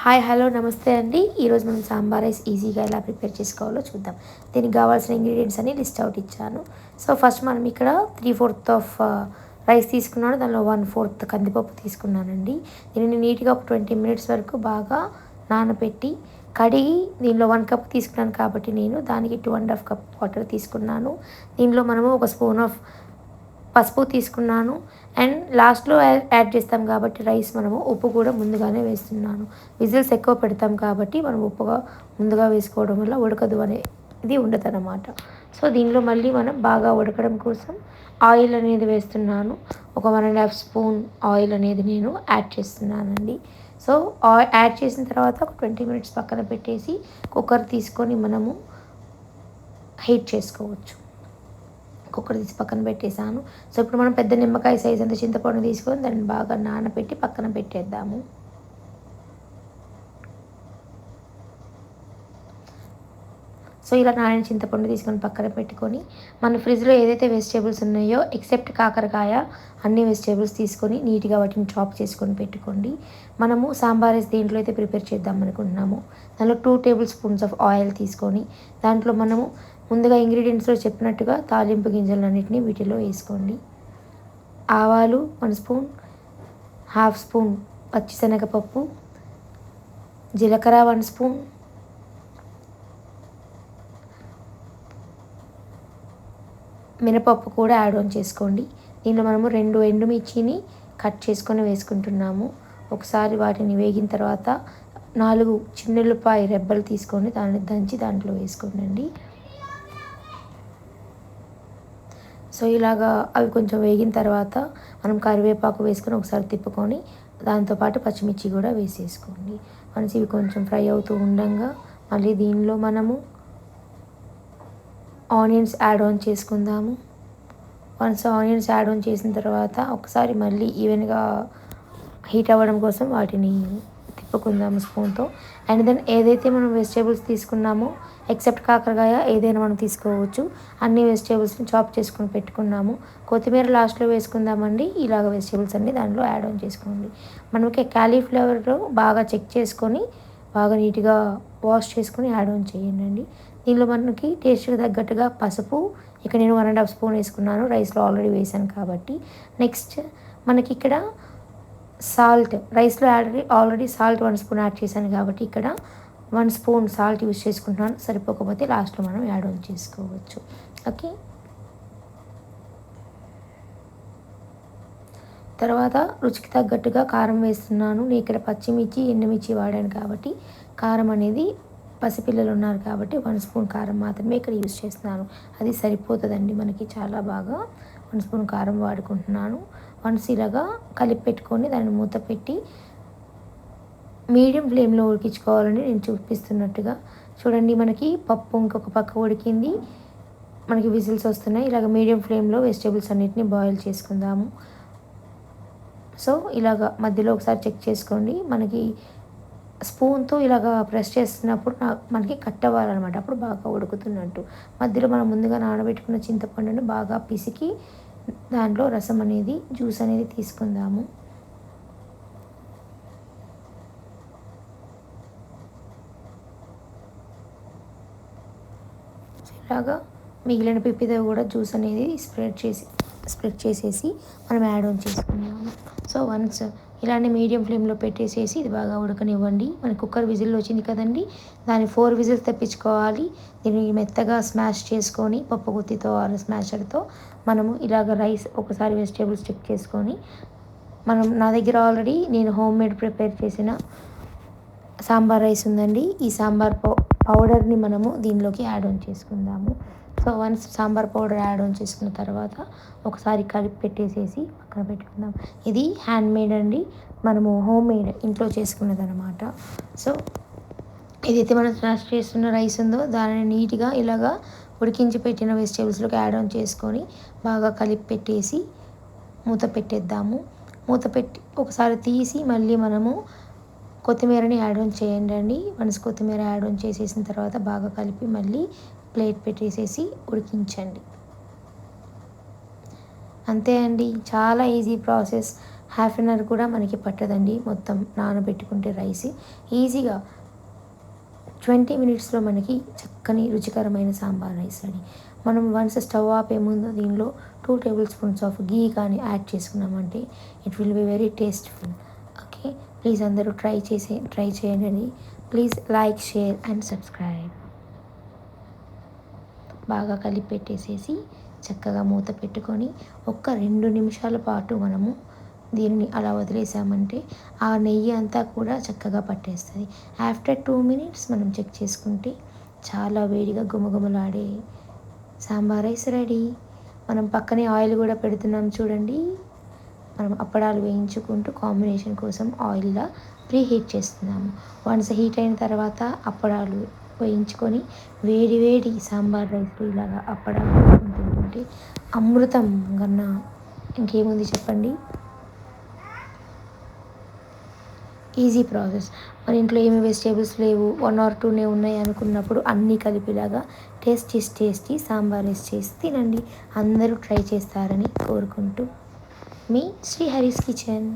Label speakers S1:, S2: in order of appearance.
S1: Hi hello నమస్తే అండి. ఈరోజు మనం సాంబార్ రైస్ ఈజీగా ఎలా ప్రిపేర్ చేసుకోవాలో చూద్దాం. దీనికి కావాల్సిన ఇంగ్రీడియంట్స్ అన్ని లిస్ట్ అవుట్ ఇచ్చాను. సో ఫస్ట్ మనం ఇక్కడ 3/4 ఆఫ్ రైస్ తీసుకున్నాను. దానిలో 1/4 కందిపప్పు తీసుకున్నానండి. దీనిని నీట్గా ఒక 20 మినిట్స్ వరకు బాగా నానబెట్టి కడిగి దీనిలో 1 కప్ తీసుకున్నాను కాబట్టి నేను దానికి 2.5 కప్ వాటర్ తీసుకున్నాను. దీనిలో మనము ఒక స్పూన్ ఆఫ్ పసుపు తీసుకున్నాను. అండ్ లాస్ట్లో యాడ్ చేస్తాం కాబట్టి రైస్ మనము ఉప్పు కూడా ముందుగానే వేస్తున్నాను. విజిల్స్ ఎక్కువ పెడతాం కాబట్టి మనం ఉప్పుగా ముందుగా వేసుకోవడం వల్ల ఉడకదు అనేది ఉండదన్నమాట. సో దీనిలో మళ్ళీ మనం బాగా ఉడకడం కోసం ఆయిల్ అనేది వేస్తున్నాను. ఒక 1.5 స్పూన్ ఆయిల్ అనేది నేను యాడ్ చేస్తున్నానండి. సో యాడ్ చేసిన తర్వాత ఒక 20 మినిట్స్ పక్కన పెట్టేసి కుక్కర్ తీసుకొని మనము హీట్ చేసుకోవచ్చు. కుక్కర్ తీసి పక్కన పెట్టేసాను. సో ఇప్పుడు మనం పెద్ద నిమ్మకాయ సైజ్ అంత చింతపండు తీసుకొని దాన్ని బాగా నానబెట్టి పక్కన పెట్టేద్దాము. సో ఇలా నానిన చింతపండు తీసుకొని పక్కన పెట్టుకొని మన ఫ్రిడ్జ్లో ఏదైతే వెజిటేబుల్స్ ఉన్నాయో ఎక్సెప్ట్ కాకరకాయ అన్ని వెజిటేబుల్స్ తీసుకొని నీట్గా వాటిని చాప్ చేసుకొని పెట్టుకోండి. మనము సాంబార్ రైస్ దేంట్లో అయితే ప్రిపేర్ చేద్దాం అనుకుంటున్నాము దానిలో 2 టేబుల్ స్పూన్స్ ఆఫ్ ఆయిల్ తీసుకొని దాంట్లో మనము ముందుగా ఇంగ్రీడియంట్స్లో చెప్పినట్టుగా తాలింపు గింజలన్నింటినీ వీటిలో వేసుకోండి. ఆవాలు 1 స్పూన్, 1/2 స్పూన్ పచ్చిశనగపప్పు, జీలకర్ర 1 స్పూన్, మినపప్పు కూడా యాడ్ ఆన్ చేసుకోండి. దీనిలో మనము 2 ఎండుమిర్చిని కట్ చేసుకొని వేసుకుంటున్నాము. ఒకసారి వాటిని వేగిన తర్వాత 4 చిన్నుల్లిపాయ రెబ్బలు తీసుకొని దాన్ని దంచి దాంట్లో వేసుకోండి. సో ఇలాగా అవి కొంచెం వేగిన తర్వాత మనం కరివేపాకు వేసుకొని ఒకసారి తిప్పుకొని దాంతోపాటు పచ్చిమిర్చి కూడా వేసేసుకోండి. వన్స్ ఇవి కొంచెం ఫ్రై అవుతూ ఉండగా మళ్ళీ దీనిలో మనము ఆనియన్స్ యాడ్ ఆన్ చేసుకుందాము. వన్స్ ఆనియన్స్ యాడ్ ఆన్ చేసిన తర్వాత ఒకసారి మళ్ళీ ఈవెన్గా హీట్ అవ్వడం కోసం వాటిని తిప్పుకుందాము స్పూన్తో. అండ్ దెన్ ఏదైతే మనం వెజిటేబుల్స్ తీసుకున్నామో ఎక్సెప్ట్ కాకరకాయ ఏదైనా మనం తీసుకోవచ్చు. అన్ని వెజిటేబుల్స్ని చాప్ చేసుకొని పెట్టుకున్నాము. కొత్తిమీర లాస్ట్లో వేసుకుందామండి. ఇలాగ వెజిటేబుల్స్ అన్నీ దానిలో యాడ్ ఆన్ చేసుకోండి. మనకి క్యాలీఫ్లవర్ బాగా చెక్ చేసుకొని బాగా నీట్గా వాష్ చేసుకొని యాడ్ ఆన్ చేయండి. దీనిలో మనకి టేస్ట్కి తగ్గట్టుగా పసుపు ఇక్కడ నేను 1.5 స్పూన్ వేసుకున్నాను. రైస్లో ఆల్రెడీ వేసాను కాబట్టి. నెక్స్ట్ మనకి ఇక్కడ సాల్ట్ రైస్లో ఆల్రెడీ సాల్ట్ 1 స్పూన్ యాడ్ చేశాను కాబట్టి ఇక్కడ 1 స్పూన్ సాల్ట్ యూస్ చేసుకుంటున్నాను. సరిపోకపోతే లాస్ట్లో మనం యాడ్ ఆన్ చేసుకోవచ్చు. ఓకే, తర్వాత రుచికి తగ్గట్టుగా కారం వేస్తున్నాను. నేను ఇక్కడ పచ్చిమిర్చి ఎండుమిర్చి వాడాను కాబట్టి కారం అనేది పసిపిల్లలు ఉన్నారు కాబట్టి 1 స్పూన్ కారం మాత్రమే ఇక్కడ యూస్ చేస్తున్నాను. అది సరిపోతుందండి మనకి చాలా బాగా. 1 స్పూన్ కారం వాడుకుంటున్నాను. వన్స్ ఇలాగా కలిపి పెట్టుకొని దాన్ని మూత పెట్టి మీడియం ఫ్లేమ్లో ఉడికించుకోవాలని నేను చూపిస్తున్నట్టుగా చూడండి. మనకి పప్పు ఇంకొక పక్క ఉడికింది, మనకి విజిల్స్ వస్తున్నాయి. ఇలాగ మీడియం ఫ్లేమ్లో వెజిటేబుల్స్ అన్నిటిని బాయిల్ చేసుకుందాము. సో ఇలాగ మధ్యలో ఒకసారి చెక్ చేసుకోండి. మనకి స్పూన్తో ఇలాగ ప్రెస్ చేస్తున్నప్పుడు మనకి కట్ అవ్వాలన్నమాట. అప్పుడు బాగా ఉడుకుతున్నట్టు. మధ్యలో మనం ముందుగా నానబెట్టుకున్న చింతపండును బాగా పిసికి దాంట్లో రసం అనేది జ్యూస్ అనేది తీసుకుందాము. ఇలాగా మిగిలిన పిప్పితో కూడా జ్యూస్ అనేది స్ప్రెడ్ చేసేసి మనం యాడ్ ఆన్ చేసుకుందాము. సో వన్స్ ఇలానే మీడియం ఫ్లేమ్లో పెట్టేసేసి ఇది బాగా ఉడకనివ్వండి. మన కుక్కర్ విజిల్ వచ్చింది కదండి, దాన్ని 4 విజిల్స్ తెప్పించుకోవాలి. దీన్ని మెత్తగా స్మాష్ చేసుకొని పప్పు గుత్తితో స్మాషర్తో మనము ఇలాగ రైస్ ఒకసారి వెజిటేబుల్స్ చెక్ చేసుకొని నా దగ్గర ఆల్రెడీ నేను హోమ్ మేడ్ ప్రిపేర్ చేసిన సాంబార్ రైస్ ఉందండి. ఈ సాంబార్ పౌడర్ని మనము దీనిలోకి యాడ్ ఆన్ చేసుకుందాము. So once sambar powder add on చేసుకున్న తర్వాత ఒకసారి కలిపి పెట్టేసేసి పక్కన పెట్టుకుందాం. ఇది హ్యాండ్ మేడ్ అండి, మనము హోమ్ మేడ్ ఇంట్లో చేసుకున్నది అనమాట. సో ఏదైతే మనం స్మాష్ చేస్తున్న రైస్ ఉందో దానిని నీట్గా ఇలాగా ఉడికించి పెట్టిన వెజిటేబుల్స్లోకి యాడ్ ఆన్ చేసుకొని బాగా కలిపి పెట్టేసి మూత పెట్టేద్దాము. మూత పెట్టి ఒకసారి తీసి మళ్ళీ మనము కొత్తిమీరని యాడ్ ఆన్ చేయండి. వన్స్ కొత్తిమీర యాడ్ ఆన్ చేసేసిన తర్వాత బాగా కలిపి మళ్ళీ ప్లేట్ పెట్టేసేసి ఉడికించండి. అంతే అండి, చాలా easy process. Half an hour కూడా మనకి పట్టదండి మొత్తం నానబెట్టుకుంటే రైస్. ఈజీగా 20 మినిట్స్లో మనకి చక్కని రుచికరమైన సాంబార్ రైస్ రెడీ. మనం వన్స్ స్టవ్ ఆపే ముందు దీనిలో 2 టేబుల్ స్పూన్స్ ఆఫ్ గీ కానీ యాడ్ చేసుకున్నామంటే it will be very tasteful. Okay, please అందరూ ట్రై చేయండి. Please like, share and subscribe. బాగా కలిపి పెట్టేసేసి చక్కగా మూత పెట్టుకొని ఒక్క 2 నిమిషాల పాటు మనము దీనిని అలా వదిలేసామంటే ఆ నెయ్యి అంతా కూడా చక్కగా పట్టేస్తుంది. ఆఫ్టర్ 2 మినిట్స్ మనం చెక్ చేసుకుంటే చాలా వేడిగా గుమగుమలాడే సాంబార్ రైస్ రెడీ. మనం పక్కనే ఆయిల్ కూడా పెడుతున్నాం చూడండి. మనం అప్పడాలు వేయించుకుంటూ కాంబినేషన్ కోసం ఆయిల్లా ప్రీహీట్ చేస్తున్నాము. వన్స్ హీట్ అయిన తర్వాత అప్పడాలు వేయించుకొని వేడి వేడి సాంబార్ రైస్ ఇలాగా అప్పడాలు వేసుకొని తింటుంటే అమృతం కన్నా ఇంకేముంది చెప్పండి. Easy process. మన ఇంట్లో ఏమి వెజిటేబుల్స్ లేవు, 1 or 2 ఉన్నాయి అనుకున్నప్పుడు అన్నీ కలిపిలాగా టేస్టీ సాంబార్ రైస్ చేసి తినండి. అందరూ ట్రై చేస్తారని కోరుకుంటూ మీ శ్రీహరీస్ కిచెన్.